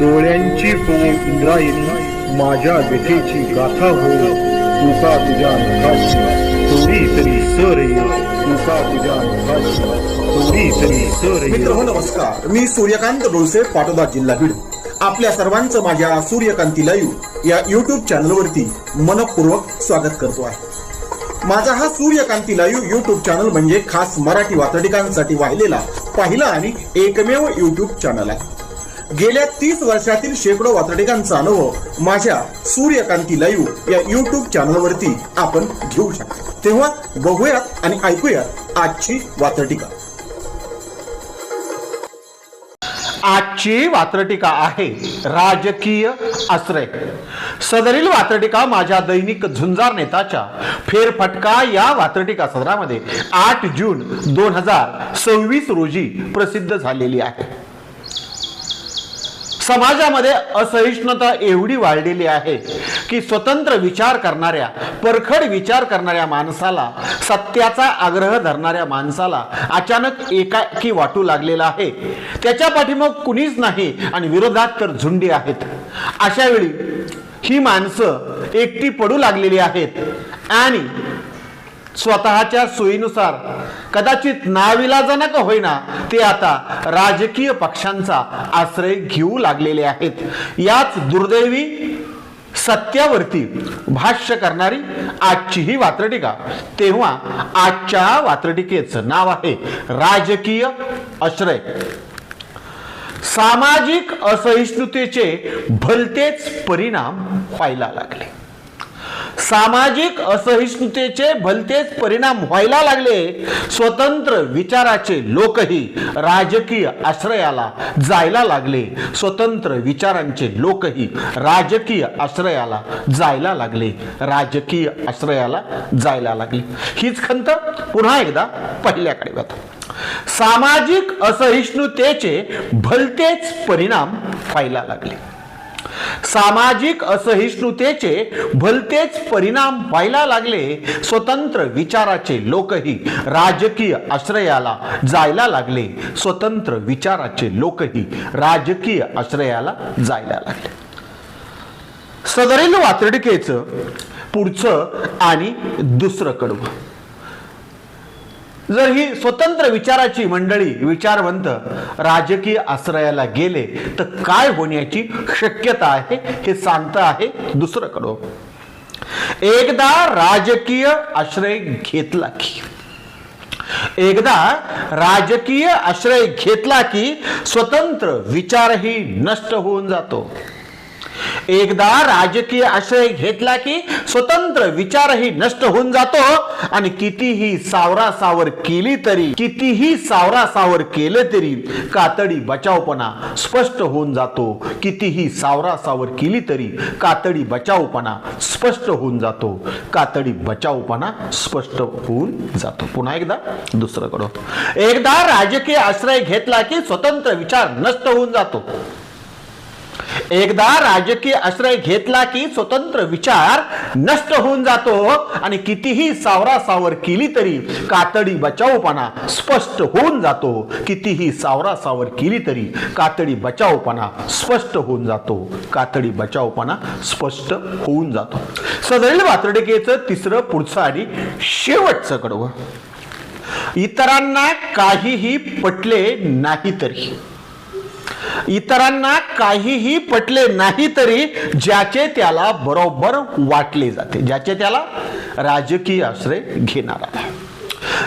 डोळ्यांची हो इंद्रायणी, माझ्या व्यथेची गाथा हो, तुका तुझ्या नखाची थोडी तरी सर येईल, तुका तुझ्या नखाची थोडी तरी सर येईल. मित्र हो नमस्कार, मी सूर्यकांत डोळसे, पाटोदा, जिल्हा बीड. आपल्या सर्वांचं माझ्या सूर्यकांती लाईव्ह या युट्यूब चॅनलवरती मनपूर्वक स्वागत करतो आहे. माझा हा सूर्यकांती लाईव्ह युट्यूब चॅनल म्हणजे खास मराठी वातडिकांसाठी वाहिलेला पहिला आणि एकमेव युट्यूब चॅनल आहे. गेल्या 30 वर्षातील शेकडो वातडिकांचा अनुभव माझ्या सूर्यकांती लाईव्ह या युट्यूब चॅनलवरती आपण घेऊ शकता. तेव्हा बघूयात आणि ऐकूयात आजची वातडिका. आजची वात्रटिका आहे राजकीय आश्रय. सदरील वात्रटिका माझ्या दैनिक झुंजार नेताच्या फेरफटका या वात्रटिका सदरामध्ये 8 जून 2026 रोजी प्रसिद्ध झालेली आहे. समाजामध्ये असहिष्णुता एवढी वाढलेली आहे की स्वतंत्र विचार करणाऱ्या, परखड विचार करणाऱ्या माणसाला, सत्याचा आग्रह धरणाऱ्या माणसाला अचानक एकाकी वाटू लागलेला आहे. त्याच्या पाठीमाग कुणीच नाही आणि विरोधात तर झुंडी आहेत. अशा वेळी ही माणसं एकटी पडू लागलेली आहेत आणि स्वतःच्या सोयीनुसार कदाचित नाविलाजानं का होईना ते आता राजकीय पक्षांचा आश्रय घेऊ लागलेले आहेत. याच दुर्दैवी सत्यावरती भाष्य करणारी आजची ही वात्रटिका. तेव्हा आजच्या वात्रटिकेचं नाव आहे राजकीय आश्रय. सामाजिक असहिष्णुतेचे भलतेच परिणाम व्हायला लागले. सामाजिक असहिष्णुतेचे भलतेच परिणाम व्हायला लागले. स्वतंत्र विचाराचे लोकही राजकीय आश्रयाला जायला लागले. स्वतंत्र विचारांचे लोकही राजकीय आश्रयाला जायला लागले. राजकीय आश्रयाला जायला लागले. हीच खंत पुन्हा एकदा पहिल्याकडे जातो. सामाजिक असहिष्णुतेचे भलतेच परिणाम व्हायला लागले. सामाजिक असहिष्णुतेचे भलतेच परिणाम व्हायला लागले. स्वतंत्र विचाराचे लोकही राजकीय आश्रयाला जायला लागले. स्वतंत्र विचाराचे लोकही राजकीय आश्रयाला जायला लागले. सदरील वात्रटिकेचं पुढचं आणि दुसरं कडवं. जर ही स्वतंत्र विचाराची मंडळी, विचारवंत राजकीय आश्रयाला गेले तर काय होण्याची शक्यता आहे हे सांगतं आहे दुसरं कडवं. एकदा राजकीय आश्रय घेतला की, एकदा राजकीय आश्रय घेतला की स्वतंत्र विचारही नष्ट होऊन जातो. एकदा राजकीय आश्रय घेतला की स्वतंत्र विचारही नष्ट होऊन जातो आणि कितीही सावरासावर केली तरी, कितीही सावरासावर केले तरी कातडी बचावपणा स्पष्ट होऊन जातो. कितीही सावरासावर केली तरी कातडी बचावपणा स्पष्ट होऊन जातो. कातडी बचावपणा स्पष्ट होऊन जातो. पुन्हा एकदा दुसरं कडवं. एकदा राजकीय आश्रय घेतला की स्वतंत्र विचार नष्ट होऊन जातो. एकदा राजकीय आश्रय घेतला की स्वतंत्र विचार नष्ट होऊन जातो आणि कितीही सावरासावर केली तरी कातडी बचावपणा स्पष्ट होऊन जातो. कितीही सावरासावर केली तरी कातडी बचावपणा स्पष्ट होऊन जातो. कातडी बचावपणा स्पष्ट होऊन जातो. सदरील वात्रटिकेचं तिसरं, पुढचं आणि शेवटचं कडवं. इतरांना काहीही पटले नाही तरी, इतरांना काहीही पटले नाही तरी ज्याचे त्याला बरोबर वाटले जाते. ज्याचे त्याला राजकीय आश्रय घेणारा.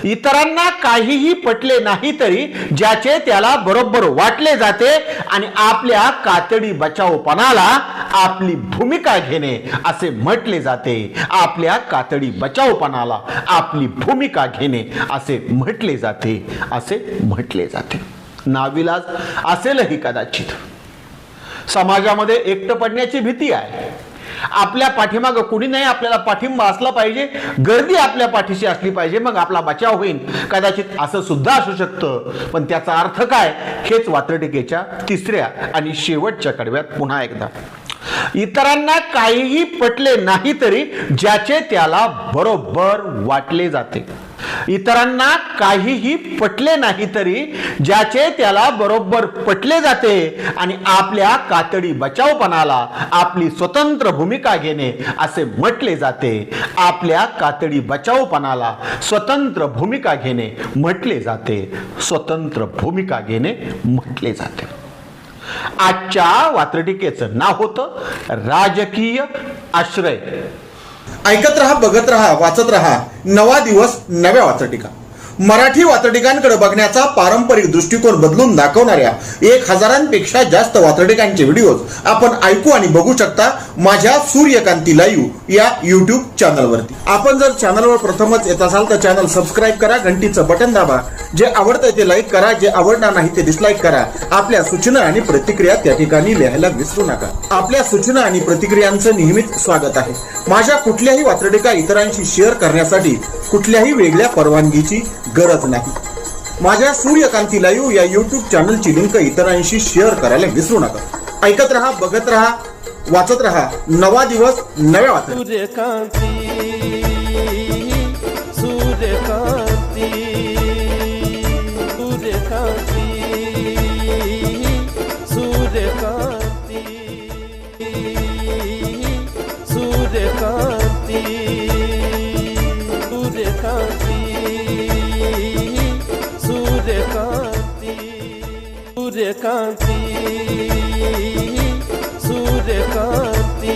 इतरांना काहीही पटले नाही तरी ज्याचे त्याला बरोबर वाटले जाते आणि आपल्या कातडी बचावपणाला आपली भूमिका घेणे असे म्हटले जाते. आपल्या कातडी बचावपणाला आपली भूमिका घेणे असे म्हटले जाते. असे म्हटले जाते. नाविलाज असेलही कदाचित. समाजामध्ये एकटं पडण्याची भीती आहे. आपल्या पाठीमागं कुणी नाही, आपल्याला पाठिंबा असला पाहिजे, गर्दी आपल्या पाठीशी असली पाहिजे, मग आपला बचाव होईल. कदाचित असं सुद्धा असू शकतं. पण त्याचा अर्थ काय हेच वात्रटिकेच्या तिसऱ्या आणि शेवटच्या कडव्यात पुन्हा एकदा. इतरांना काहीही पटले नाही तरी ज्याचे त्याला बरोबर वाटले जाते. इतरांना काहीही पटले नाही तरी ज्याचे त्याला बरोबर पटले जाते आणि आपल्या कातडी बचावपणाला आपली स्वतंत्र भूमिका घेणे असे म्हटले जाते. आपल्या कातडी बचावपणाला स्वतंत्र भूमिका घेणे म्हटले जाते. स्वतंत्र भूमिका घेणे म्हटले जाते. आजच्या वात्रटिकेचं नाव होतं राजकीय आश्रय. ऐकत रहा, बघत रहा, वाचत रहा. नवा दिवस, नव्या वात्रटिका. मराठी वात्रटिकांकडे बघण्याचा पारंपरिक दृष्टिकोन बदलून दाखवणाऱ्या 1000पेक्षा जास्त वात्रटिकांचे व्हिडिओज आपण ऐकू आणि बघू शकता माझ्या सूर्यकांती लाईव्ह या युट्यूब चॅनलवरती. आपण जर चॅनलवर प्रथमच येत असाल तर चॅनल सबस्क्राईब करा, घंटीचं बटन दाबा. जे आवडतंय ते लाईक करा, जे आवडणार नाही ते डिसलाईक करा. आपल्या सूचना आणि प्रतिक्रिया त्या ठिकाणी लिहायला विसरू नका. आपल्या सूचना आणि प्रतिक्रियांचं नेहमीच स्वागत आहे. माझ्या कुठल्याही वात्रटिका इतरांशी शेअर करण्यासाठी कुठल्याही वेगळ्या परवानगीची गरज नाही. माझ्या सूर्यकांती लाईव्ह या युट्यूब चॅनलची लिंक इतरांशी शेअर करायला विसरू नका. ऐकत रहा, बघत रहा, वाचत रहा. नवा दिवस, नव्या वात्रटिका. सूर्यकांती, सूर्यकांती, सूर्यकांती, सूर्यकांती, सूर्यकांती, सूर्यकांती, सूर्यकांती, सूर्यकांती, सूर्यकांती.